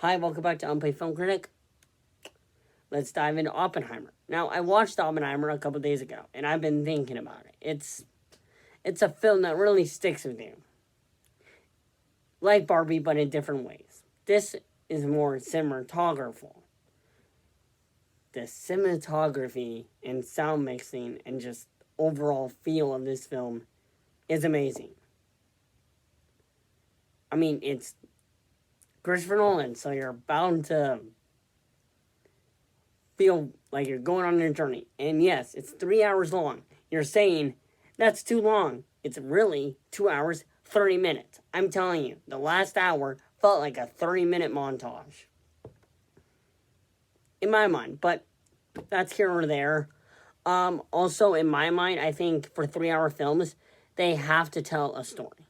Hi, welcome back to Unpaid Film Critic. Let's dive into Oppenheimer. Now, I watched Oppenheimer a couple days ago, and I've been thinking about it. It's a film that really sticks with you, like Barbie, but in different ways. This is more cinematographical. The cinematography and sound mixing and just overall feel of this film is amazing. I mean, it's Christopher Nolan, so you're bound to feel like you're going on a journey. And yes, it's 3 hours long. You're saying that's too long. It's really 2 hours, 30 minutes. I'm telling you, the last hour felt like a 30-minute montage. In my mind, but that's here or there. Also, in my mind, I think for 3 hour films, they have to tell a story.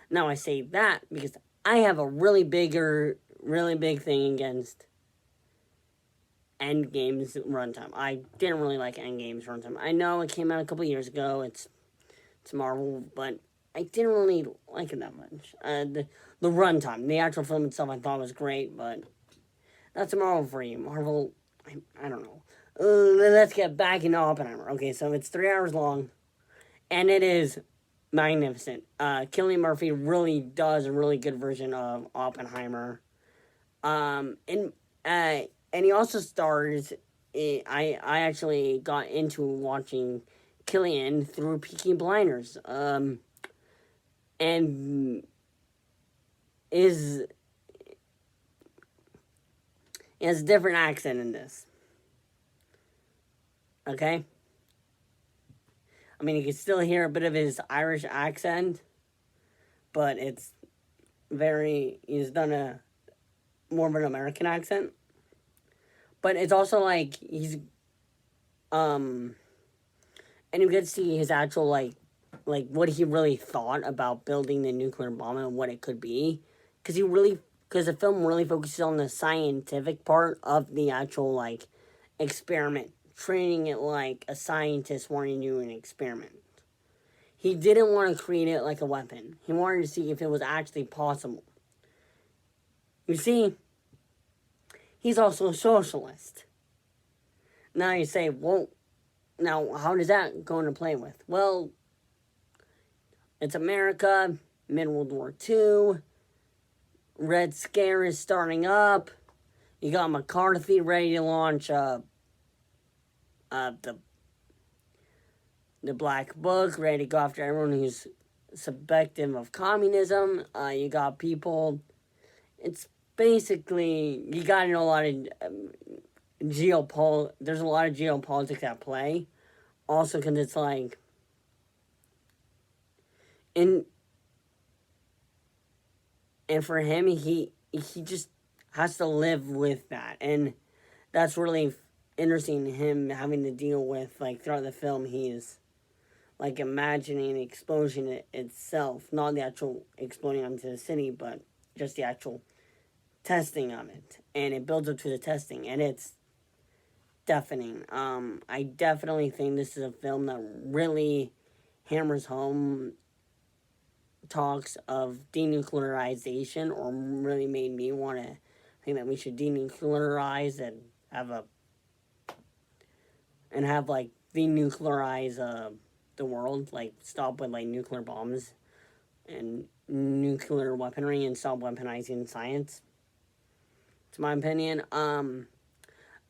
Now, I say that because I have a really big thing against Endgame's runtime. I didn't really like Endgame's runtime. I know it came out a couple years ago. It's Marvel, but I didn't really like it that much. The runtime, the actual film itself, I thought was great, but that's Marvel for you. Marvel, I don't know. Let's get back into Oppenheimer. Okay, so it's 3 hours long, and it is magnificent. Cillian Murphy really does a really good version of Oppenheimer. And he also stars. I actually got into watching Cillian through Peaky Blinders. And is he has a different accent in this. Okay? I mean, you can still hear a bit of his Irish accent, but it's he's done a more of an American accent. But it's also like and you get to see his actual, like what he really thought about building the nuclear bomb and what it could be. Because the film really focuses on the scientific part of the actual, like, experiment, treating it like a scientist wanting to do an experiment. He didn't want to create it like a weapon. He wanted to see if it was actually possible. You see, he's also a socialist. Now you say, well, now how does that go into play with? Well, it's America, mid-World War II, Red Scare is starting up, you got McCarthy ready to launch the Black Book, ready to go after everyone who's suspected of communism. You got people. It's basically, you got to know a lot of there's a lot of geopolitics at play. Also, because it's like, and for him, he just has to live with that, and that's really interesting. Him having to deal with, like, throughout the film, he's like imagining the explosion itself, not the actual exploding onto the city, but just the actual testing of it, and it builds up to the testing, and it's deafening. I definitely think this is a film that really hammers home talks of denuclearization, or really made me want to think that we should denuclearize and have like denuclearize the world, like stop with like nuclear bombs and nuclear weaponry and stop weaponizing science. It's my opinion.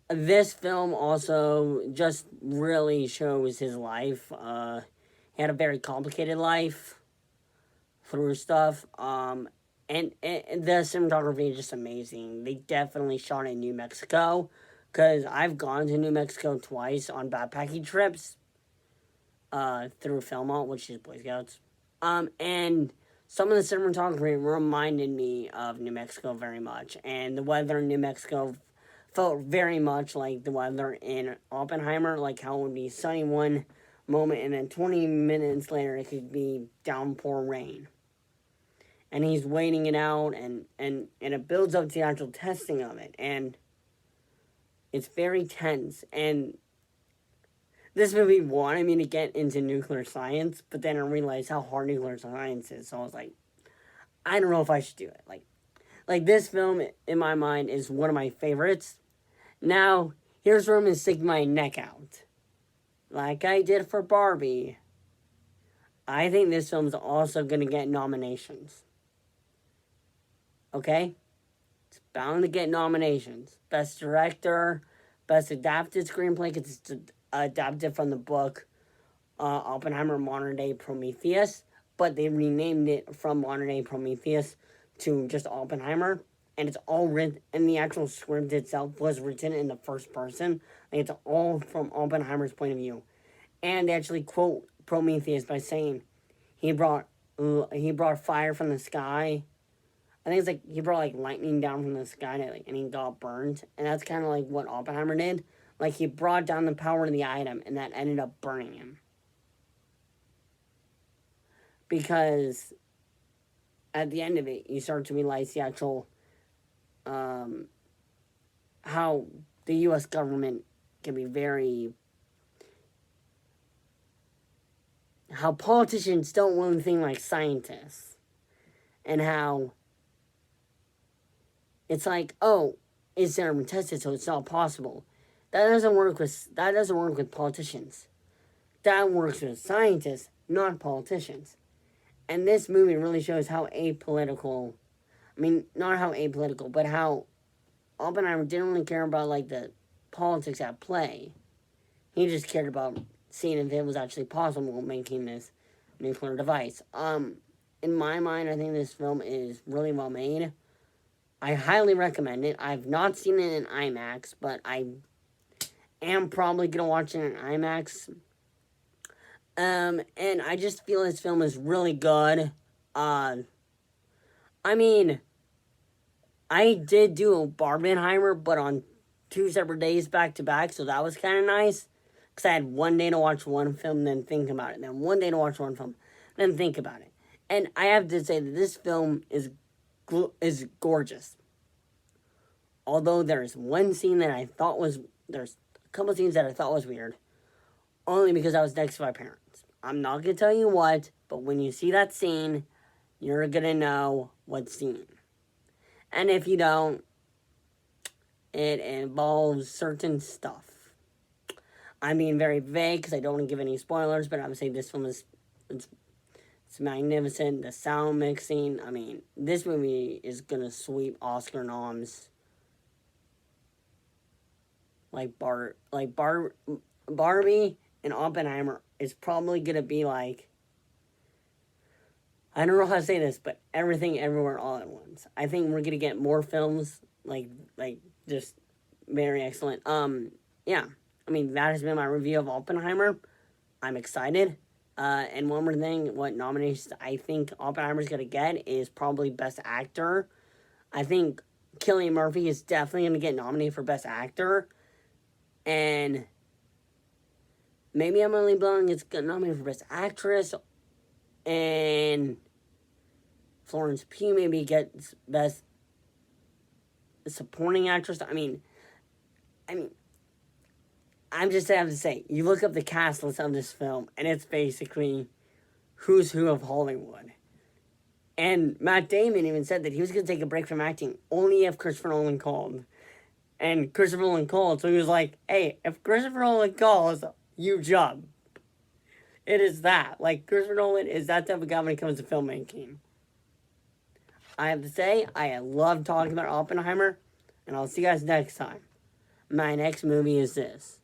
This film also just really shows his life. He had a very complicated life through stuff. And the cinematography is just amazing. They definitely shot in New Mexico, because I've gone to New Mexico twice on backpacking trips through Philmont, which is Boy Scouts. And some of the cinematography reminded me of New Mexico very much. And the weather in New Mexico felt very much like the weather in Oppenheimer, like how it would be sunny one moment and then 20 minutes later it could be downpour rain. And he's waiting it out, and it builds up to the actual testing of it, and it's very tense. And this movie wanted me to get into nuclear science, but then I realized how hard nuclear science is, so I was like, I don't know if I should do it. Like, Like, this film, in my mind, is one of my favorites. Now, here's where I'm going to stick my neck out. Like I did for Barbie, I think this film's also going to get nominations. Okay? It's bound to get nominations. Best Director, Best Adapted Screenplay, because it's adapted from the book Oppenheimer Modern Day Prometheus, but they renamed it from Modern Day Prometheus to just Oppenheimer, and it's all written, and the actual script itself was written in the first person. Like, it's all from Oppenheimer's point of view. And they actually quote Prometheus by saying he brought fire from the sky. I think it's like he brought like lightning down from the sky, and he got burned, and that's kind of like what Oppenheimer did. Like, he brought down the power of the item, and that ended up burning him. Because at the end of it, you start to realize the actual how the U.S. government can be very, how politicians don't really think like scientists, and how it's like, oh, it's never been tested, so it's not possible. That doesn't work with politicians. That works with scientists, not politicians. And this movie really shows how apolitical, I mean, not how apolitical, but how Oppenheimer didn't really care about, like, the politics at play. He just cared about seeing if it was actually possible making this nuclear device. In my mind, I think this film is really well made. I highly recommend it. I've not seen it in IMAX, but I am probably going to watch it in IMAX. And I just feel this film is really good. I mean, I did do a Barbenheimer, but on 2 separate days back to back, so that was kind of nice. Because I had one day to watch one film, then think about it. Then one day to watch one film, then think about it. And I have to say that this film is gorgeous. Although there's one scene that I thought was, there's a couple scenes that I thought was weird. Only because I was next to my parents. I'm not going to tell you what, but when you see that scene, you're going to know what scene. And if you don't, it involves certain stuff. I'm being very vague because I don't want to give any spoilers, but I would say this film is, it's magnificent. The sound mixing, I mean, this movie is going to sweep Oscar noms. Barbie and Oppenheimer is probably going to be like, I don't know how to say this, but Everything Everywhere All at Once. I think we're going to get more films like just very excellent. Yeah. I mean, that has been my review of Oppenheimer. I'm excited. And one more thing, what nominations I think Oppenheimer's going to get is probably Best Actor. I think Cillian Murphy is definitely going to get nominated for Best Actor. And maybe Emily Blunt gets nominated for Best Actress. And Florence Pugh maybe gets Best Supporting Actress. I mean, I'm just have to say, you look up the cast list of this film, and it's basically who's who of Hollywood. And Matt Damon even said that he was going to take a break from acting only if Christopher Nolan called. And Christopher Nolan called, so he was like, hey, if Christopher Nolan calls, you jump. It is that. Like, Christopher Nolan is that type of guy when it comes to filmmaking. I have to say, I love talking about Oppenheimer, and I'll see you guys next time. My next movie is this.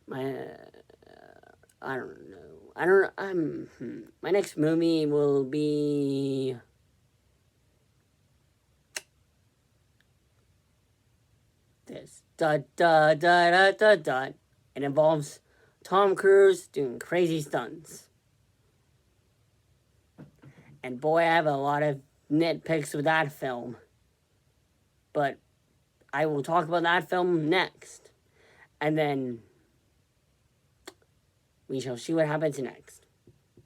My next movie will be this. It involves Tom Cruise doing crazy stunts. And boy, I have a lot of nitpicks with that film. But I will talk about that film next. And then we shall see what happens next.